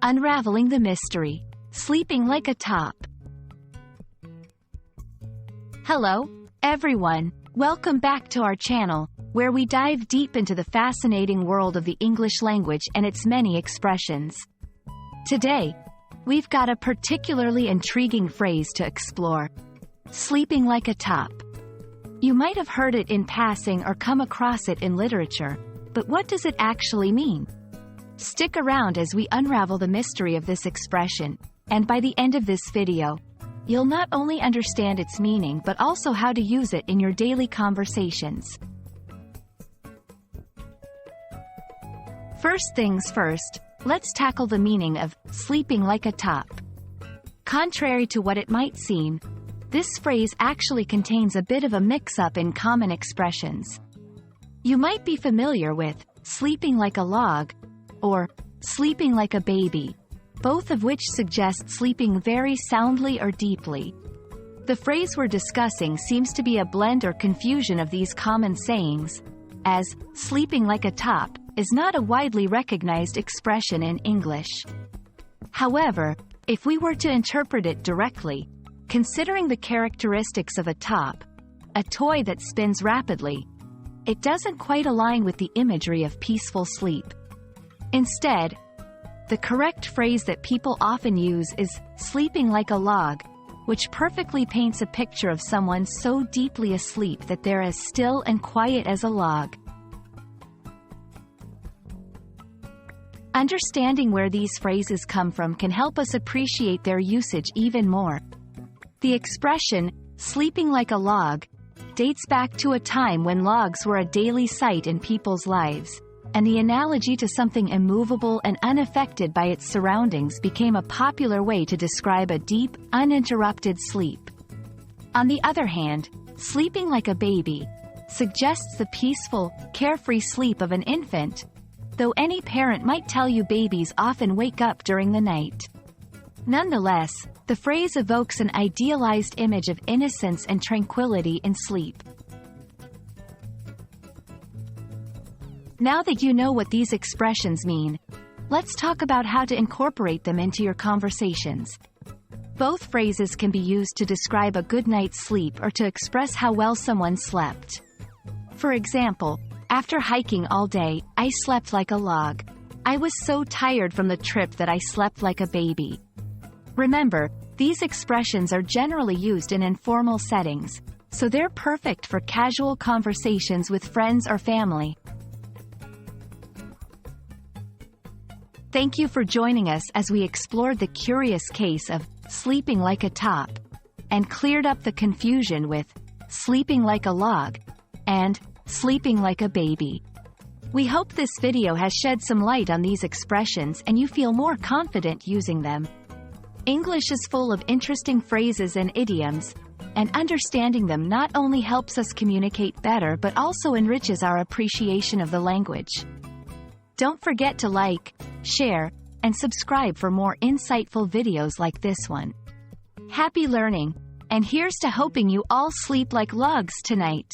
Unraveling the mystery. Sleeping like a top. Hello, everyone. Welcome back to our channel, where we dive deep into the fascinating world of the English language and its many expressions. Today, we've got a particularly intriguing phrase to explore. Sleeping like a top. You might have heard it in passing or come across it in literature, but what does it actually mean? Stick around as we unravel the mystery of this expression, and by the end of this video, you'll not only understand its meaning but also how to use it in your daily conversations. First things first, let's tackle the meaning of sleeping like a top. Contrary to what it might seem, this phrase actually contains a bit of a mix-up in common expressions. You might be familiar with sleeping like a log or sleeping like a baby, both of which suggest sleeping very soundly or deeply. The phrase we're discussing seems to be a blend or confusion of these common sayings, as sleeping like a top is not a widely recognized expression in English. However, if we were to interpret it directly, considering the characteristics of a top, a toy that spins rapidly, it doesn't quite align with the imagery of peaceful sleep. Instead, the correct phrase that people often use is sleeping like a log, which perfectly paints a picture of someone so deeply asleep that they're as still and quiet as a log. Understanding where these phrases come from can help us appreciate their usage even more. The expression, sleeping like a log, dates back to a time when logs were a daily sight in people's lives, and the analogy to something immovable and unaffected by its surroundings became a popular way to describe a deep, uninterrupted sleep. On the other hand, sleeping like a baby suggests the peaceful, carefree sleep of an infant, though any parent might tell you babies often wake up during the night. Nonetheless, the phrase evokes an idealized image of innocence and tranquility in sleep. Now that you know what these expressions mean, let's talk about how to incorporate them into your conversations. Both phrases can be used to describe a good night's sleep or to express how well someone slept. For example, after hiking all day, I slept like a log. I was so tired from the trip that I slept like a baby. Remember, these expressions are generally used in informal settings, so they're perfect for casual conversations with friends or family. Thank you for joining us as we explored the curious case of sleeping like a top and cleared up the confusion with sleeping like a log and sleeping like a baby. We hope this video has shed some light on these expressions and you feel more confident using them. English is full of interesting phrases and idioms, and understanding them not only helps us communicate better but also enriches our appreciation of the language. Don't forget to like, share, and subscribe for more insightful videos like this one. Happy learning, and here's to hoping you all sleep like logs tonight.